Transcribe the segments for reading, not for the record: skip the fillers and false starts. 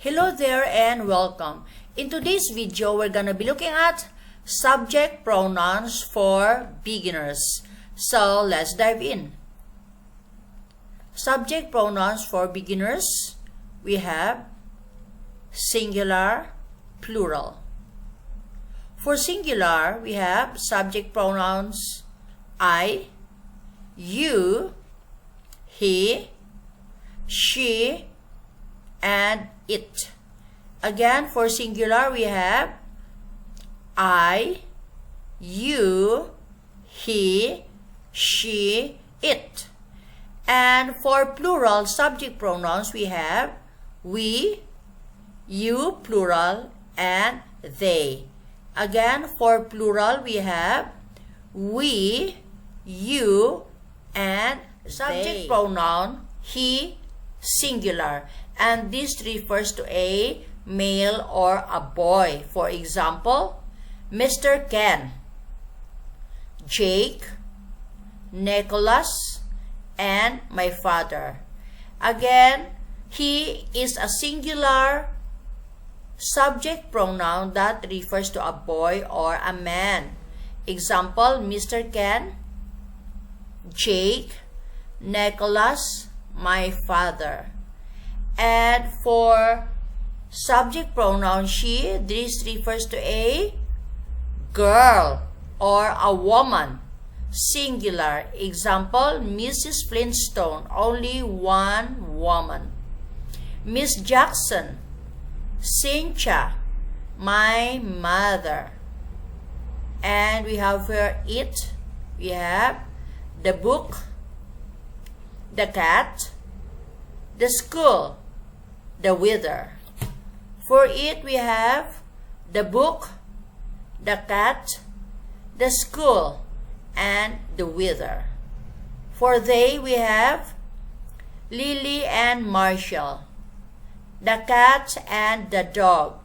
Hello there and welcome. In today's video, we're gonna be looking at subject pronouns for beginners. So let's dive in. Subject pronouns for beginners, we have singular, plural. For singular, we have subject pronouns I, you, he, she, and it. Again, for singular, we have I, you, he, she, it. And for plural subject pronouns, we have we, you, plural, and they. Again, for plural, we have we, you, and subject pronoun he, singular, and this refers to a male or a boy. For example, Mr. Ken, Jake, Nicholas, and my father. Again, he is a singular subject pronoun that refers to a boy or a man. Example, Mr. Ken, Jake, Nicholas, my father. And for subject pronoun she, this refers to a girl or a woman, singular. Example, Mrs. Flintstone, only one woman. Miss Jackson, Cynthia, my mother. And we have here it, we have the book, the cat, the school, the weather. For it, we have the book, the cat, the school, and the weather. For they, we have Lily and Marshall, the cat and the dog,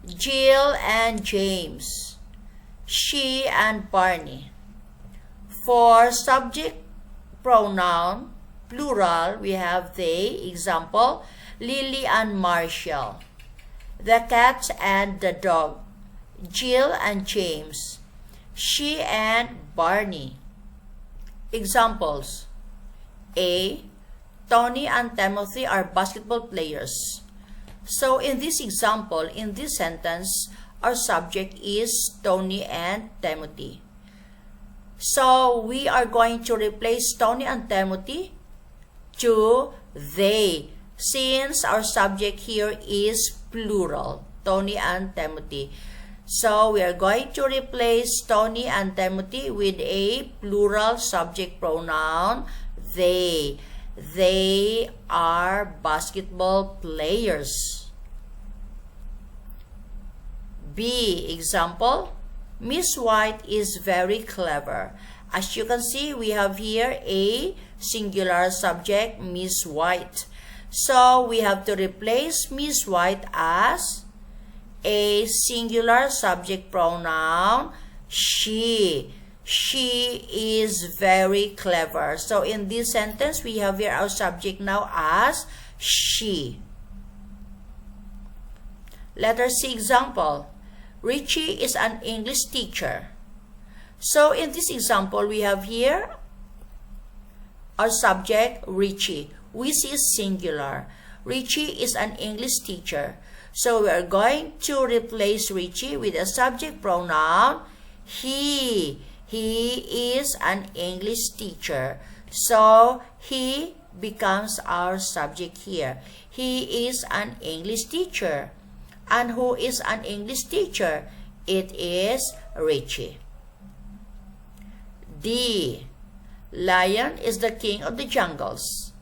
Jill and James, she and Barney. For subject pronoun plural, we have they. Example, Lily and Marshall, the cat and the dog, Jill and James, she and Barney. Examples: A. Tony and Timothy are basketball players. So in this example, in this sentence, our subject is Tony and Timothy. So we are going to replace Tony and Timothy to they, since our subject here is plural, Tony and Timothy. So we are going to replace Tony and Timothy with a plural subject pronoun they. They are basketball players. B. Example, Miss White is very clever. As you can see, we have here a singular subject, Miss White. So we have to replace Miss White as a singular subject pronoun she. She is very clever. So in this sentence, we have here our subject now as she. Letter C example, Richie is an English teacher. So in this example, we have here our subject Richie, which is singular. Richie is an English teacher. So we are going to replace Richie with a subject pronoun he. He is an English teacher. So he becomes our subject here. He is an English teacher. And who is an English teacher? It is Richie. D. Lion is the king of the jungles.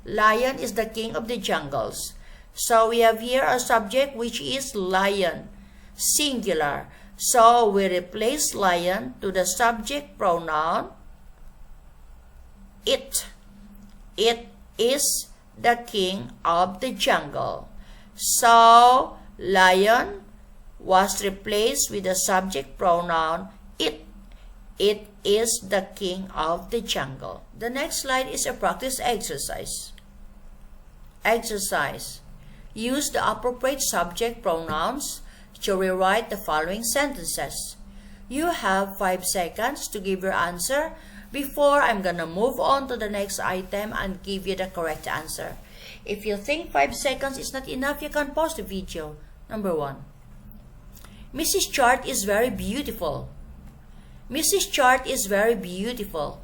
Lion is the king of the jungles. So we have here a subject which is lion, singular. So we replace lion to the subject pronoun it. It is the king of the jungle. So lion was replaced with the subject pronoun it. It is the king of the jungle. The next slide is a practice exercise. Exercise. use the appropriate subject pronouns to rewrite the following sentences. You have 5 seconds to give your answer before I'm gonna move on to the next item and give you the correct answer. If you think 5 seconds is not enough, you can pause the video. Number 1. Mrs. Chart is very beautiful. Mrs. Chart is very beautiful.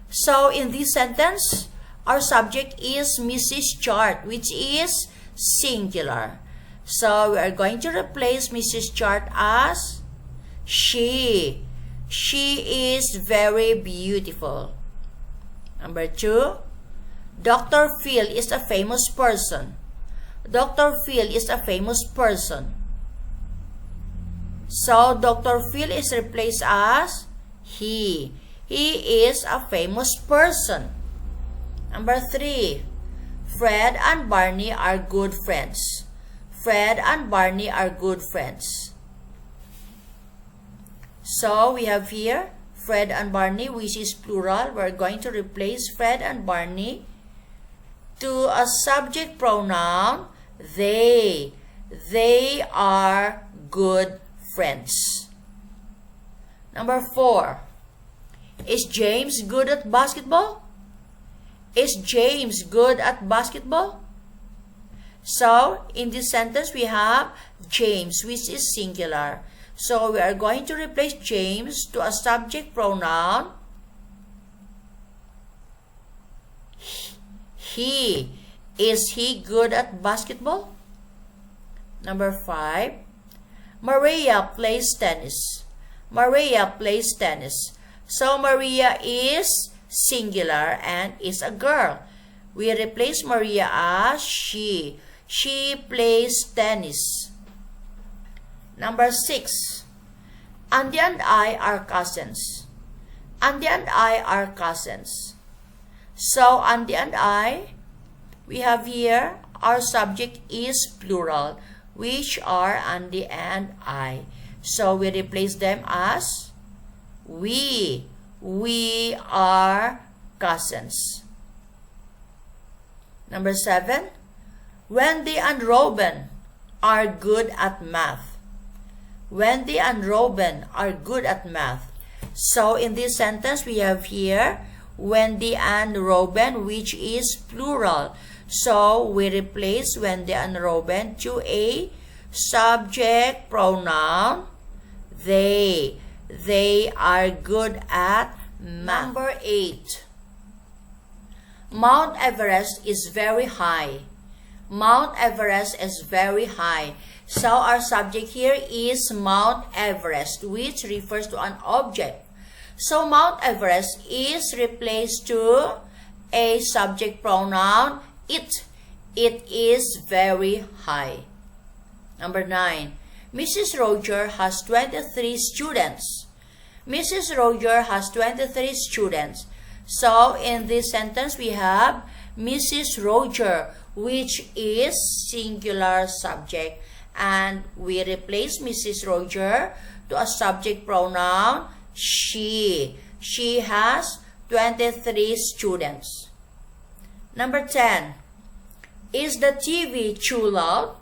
So in this sentence, our subject is Mrs. Chart, which is singular. So we are going to replace Mrs. Chart as she. She is very beautiful. Number 2. Dr. Phil is a famous person. Dr. Phil is a famous person. So Dr. Phil is replaced as he. He is a famous person. Number 3. Fred and Barney are good friends. Fred and Barney are good friends. So we have here Fred and Barney, which is plural. We're going to replace Fred and Barney to a subject pronoun they. They are good friends. Number 4. Is James good at basketball? Is James good at basketball? So, in this sentence, we have James, which is singular. So, we are going to replace James to a subject pronoun he. Is he good at basketball? Number 5. Maria plays tennis. Maria plays tennis. So, Maria is singular and is a girl. We replace Maria as she. She plays tennis. Number 6. Andy and I are cousins. Andy and I are cousins. So, Andy and I, we have here, our subject is plural, which are Andy and I. So, we replace them as we. We are cousins. Number 7. Wendy and Robin are good at math. Wendy and Robin are good at math. So, in this sentence, we have here Wendy and Robin, which is plural. So, we replace Wendy and Robin to a subject pronoun they. They are good at math. Number 8. Mount Everest is very high. Mount Everest is very high. So our subject here is Mount Everest, which refers to an object. So Mount Everest is replaced to a subject pronoun it. It is very high. Number 9. Mrs. Roger has 23 students. Mrs. Roger has 23 students. So, in this sentence, we have Mrs. Roger, which is singular subject. And we replace Mrs. Roger to a subject pronoun she. She has 23 students. Number 10. Is the TV too loud?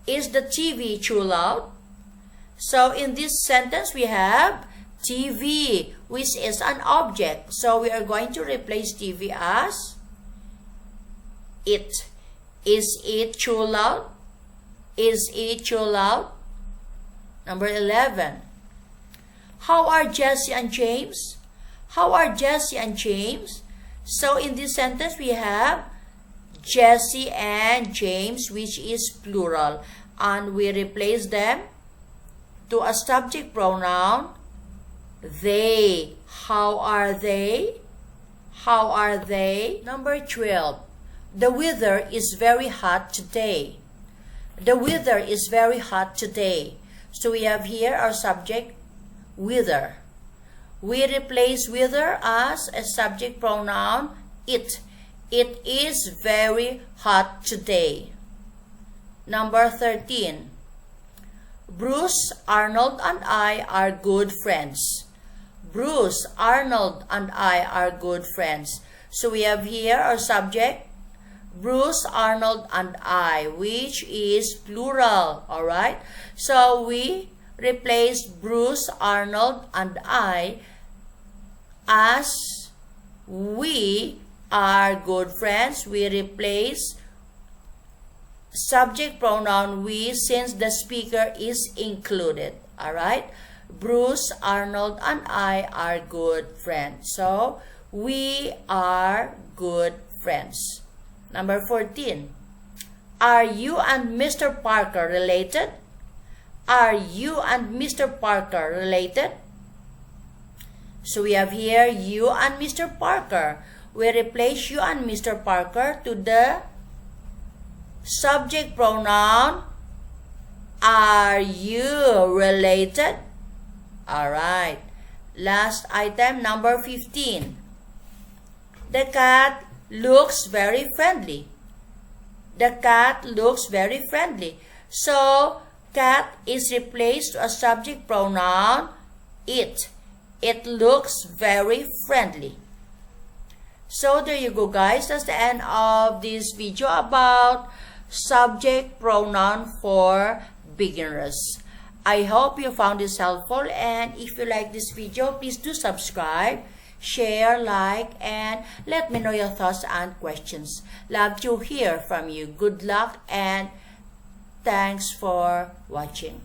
Is the TV too loud? So, in this sentence, we have TV, which is an object. So, we are going to replace TV as it. Is it too loud? Is it too loud? Number 11. How are Jesse and James? How are Jesse and James? So, in this sentence, we have Jesse and James, which is plural. And we replace them to a subject pronoun they. How are they? How are they? Number 12. The weather is very hot today. The weather is very hot today. So we have here our subject weather. We replace weather as a subject pronoun it. It is very hot today. Number 13. Bruce, Arnold, and I are good friends. Bruce, Arnold, and I are good friends. So we have here our subject Bruce, Arnold, and I, which is plural. Alright? So we replace Bruce, Arnold, and I as we are good friends. We replace subject pronoun we since the speaker is included. Alright? Bruce, Arnold, and I are good friends. So, we are good friends. Number 14. Are you and Mr. Parker related? Are you and Mr. Parker related? So, we have here you and Mr. Parker. We replace you and Mr. Parker to the subject pronoun. Are you related? Alright. Last item, number 15. The cat looks very friendly. The cat looks very friendly. So, cat is replaced to a subject pronoun, it. It looks very friendly. So, there you go, guys. That's the end of this video about subject pronoun for beginners. I hope you found this helpful, and if you like this video, please do subscribe, share, like, and let me know your thoughts and questions. Love to hear from you. Good luck and thanks for watching.